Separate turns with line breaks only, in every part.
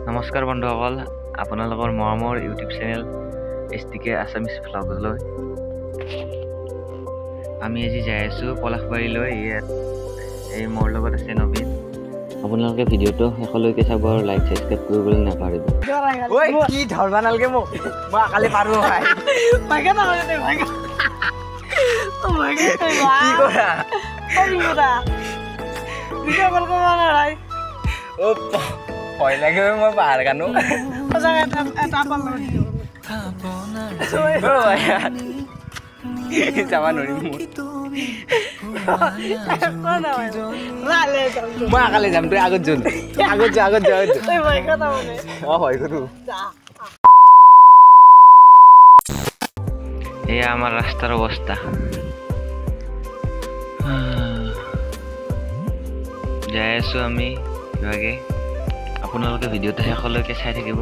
নমস্কাৰ বন্ধুসকল, আপোনালোকৰ মৰমৰ ইউটিউব চেনেল STK আছামিজ ভ্লগলৈ আমি আজি যাই আছোঁ পলাশবাৰীলৈ। এই মোৰ লগত আছে নবীন। আপোনালোকে ভিডিঅ'টো শেষলৈকে চাব আৰু লাইক সাবস্ক্ৰাইব কৰিবলৈ নাপাহৰিব।
ওই কি ধৰবা নালগে মোক, মই কালি পাৰো ভাই
ভাগে না দে ভাগে ও ভাগে
কি কৰা
কি কৰা ভিডিও কল কৰা না ভাই
ও ভয় লাগে মই পাহাৰ কানো
সঁচা এটা পাল ভিডিও
যাবা নোৱাৰিম মোৰ মই আকালে যাম তই আগত যোন আগত যা হয় কৰো
এয়া আমাৰ ৰাস্তাৰ অৱস্থা। যাই আছোঁ আমি কিবাকে। আপোনালোকে ভিডিঅ'টো শেষলৈকে চাই থাকিব।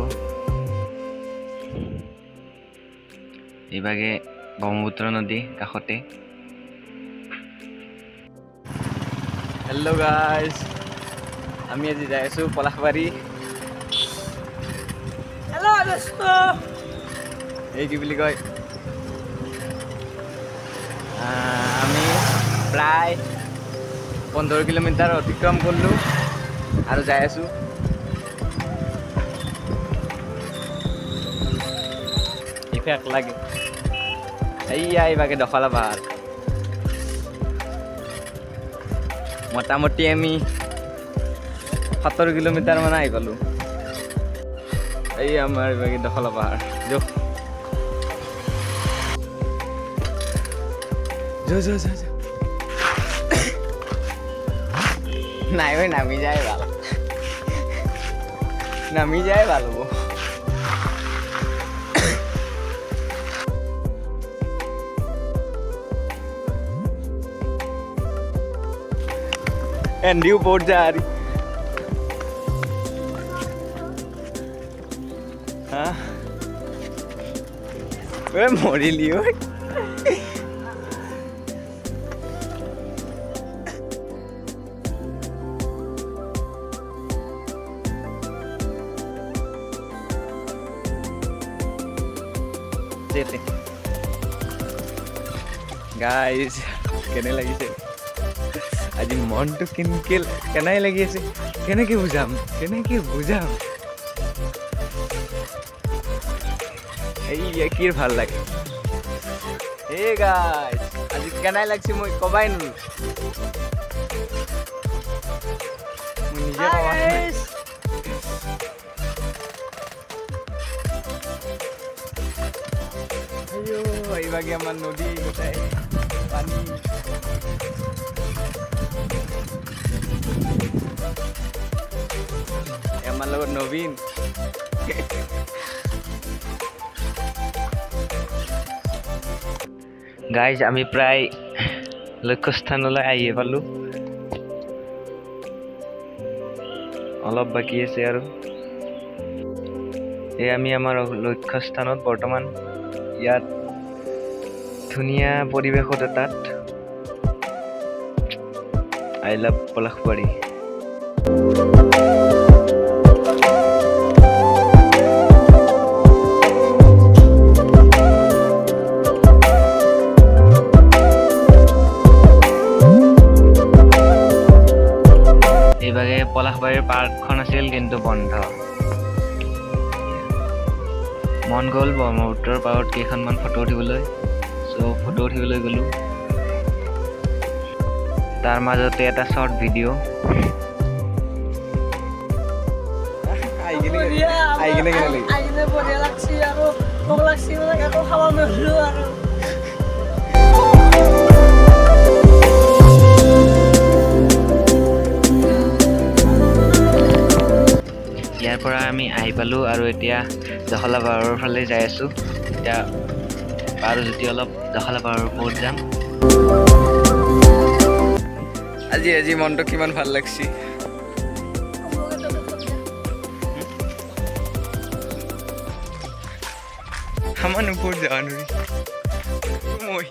এইভাগে ব্ৰহ্মপুত্ৰ নদী কাষতে।
হেল্ল' গাইজ, আমি আজি যাই আছোঁ পলাশবাৰী।
হেল্ল' দোস্ত
এই কি বুলি কয়, আমি প্ৰায় 15 কিলোমিটাৰ অতিক্ৰম কৰিলোঁ আৰু যাই আছোঁ। ইফেক্ট লাগে এইয়া এইভাগে দখলা পাহাৰ। মোটামুটি আমি 70 কিলোমিটাৰ মান আহি পালোঁ। এই আমাৰ এইভাগে দখলা পাহাৰ নাই ভাই নামি যায় ভালো হবো। एंडियो पोर्ट जा रही हाँ वे मोड़ी लियो गाइस केने लगी से আজি মনটো কেনাই লাগি আছে, কেনেকে বুঝাম এই কি ভাল লাগে। এ গাইস আজি কেনাই লাগছে মই কবাই নো মই নিজে কবা আইও এইভাগে আমার নদী গোটাই পানি। আমার লগত নবীন
গাইজ আমি প্ৰায় লক্ষ্যস্থানলৈ আহিয়ে পালোঁ। অলপ বাকী আছে আৰু এই আমি আমাৰ লক্ষ্যস্থানত বৰ্তমান। ইয়াত ধুনীয়া পৰিৱেশত এটাত আই লাভ পলাশবাৰী। এইভাগে পলাশবাৰীৰ পাৰ্কখন আছিল কিন্তু বন্ধ। মন গ'ল ব্ৰহ্মপুত্ৰৰ পাৰত কেইখনমান ফটো উঠিবলৈ, ফটো উঠিবলৈ গ'লোঁ। তাৰ মাজতে এটা শ্বৰ্ট ভিডিঅ'।
বঢ়িয়া লাগছি আৰু মোক লাগছি মানে একো খাব নোৱাৰিলোঁ আৰু
ইয়াৰ পৰা আমি আহি পালোঁ আৰু এতিয়া দখলা পাহাৰৰ ফালে যাই আছোঁ। এতিয়া পাৰোঁ যদি অলপ দখলা পাহাৰৰ ওপৰত যাম।
আজি মনটো কিমান ভাল লাগছি। আমার উপর যাওয়া নই মই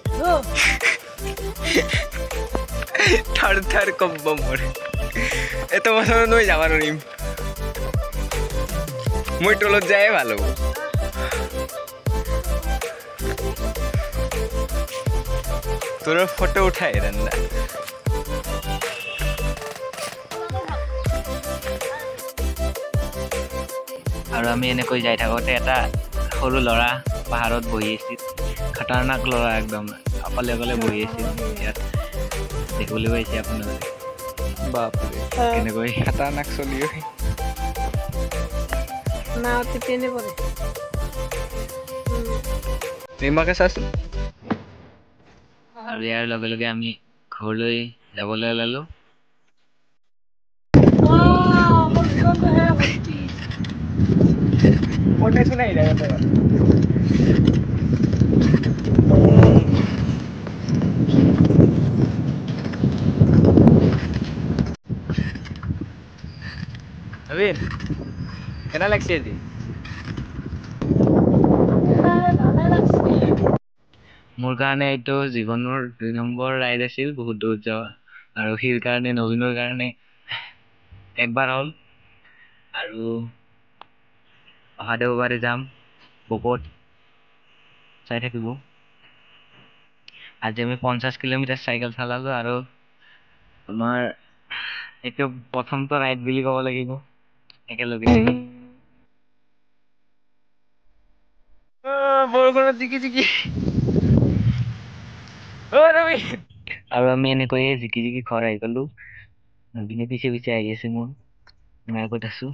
থার কব্বা মরে এত বছর নই যাওয়া নই মই তলত যায়ে ভাল হ'ব তোৰ ফটো উঠাই ৰান্দা
আৰু আমি এনেকৈ যাই থাকোঁতে এটা সৰু ল'ৰা পাহাৰত বহি আছিল খতৰনাক ল'ৰা একদম অকলে অকলে বহি আছিল ইয়াত দেখিবলৈ পাইছে আপোনালোকে
বাপৰে
কেনেকৈ
খাতাৰনাক চলি
না টিপিনি পৰে
নিমাকে চাচোন
আৰু ইয়াৰ লগে লগে আমি ঘৰলৈ যাবলৈ ওলালোঁ
পঠাইছো নাই নবীন কেনা লাগছে আজি
মোৰ কাৰণে এইটো জীৱনৰ 2 নম্বৰ ৰাইড আছিল বহুত দূৰ যোৱা আৰু সিৰ কাৰণে নবীনৰ কাৰণে একবাৰ হ'ল আৰু অহা দেওবাৰে যাম বকত চাই থাকিব আজি আমি 50 কিলোমিটাৰ চাইকেল চলালোঁ আৰু আমাৰ এইটো প্ৰথমটো ৰাইড বুলি ক'ব লাগিব একেলগে
বৰষুণত জিকি জিকি
আৰু আমি এনেকৈয়ে জিকি জিকি ঘৰ আহি পালোঁ নবীনে পিছে পিছে আহি আছে মোৰ মই আগত আছোঁ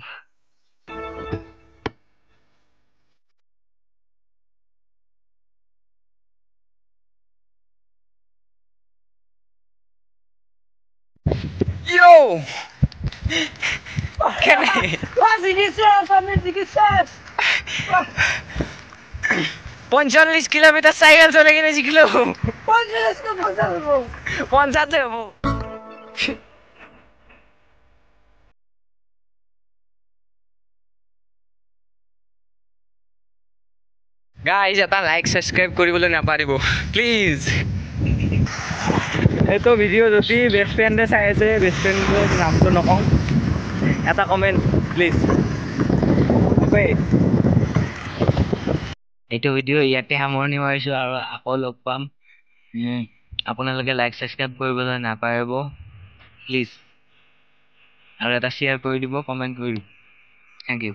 Yo! কেনে
জিকিছে আমি জিকিছে
45 কিলোমিটাৰ চাইকেল চলাই কিনে জিকিলো 50 হ'ব গাইজ এটা লাইক সাবস্ক্ৰাইব কৰিবলৈ নাপাহৰিব প্লিজ এইটো ভিডিঅ' যদি বেষ্ট ফ্ৰেণ্ডে চাই আছে বেষ্ট ফ্ৰেণ্ডৰ নামটো নকওঁ এটা কমেণ্ট প্লিজ
এইটো ভিডিঅ' ইয়াতে সামৰণি মাৰিছোঁ আৰু আকৌ লগ পাম আপোনালোকে লাইক ছাবস্ক্ৰাইব কৰিবলৈ নাপাহৰিব প্লিজ আৰু এটা শ্বেয়াৰ কৰি দিব কমেণ্ট কৰি দিব থেংক ইউ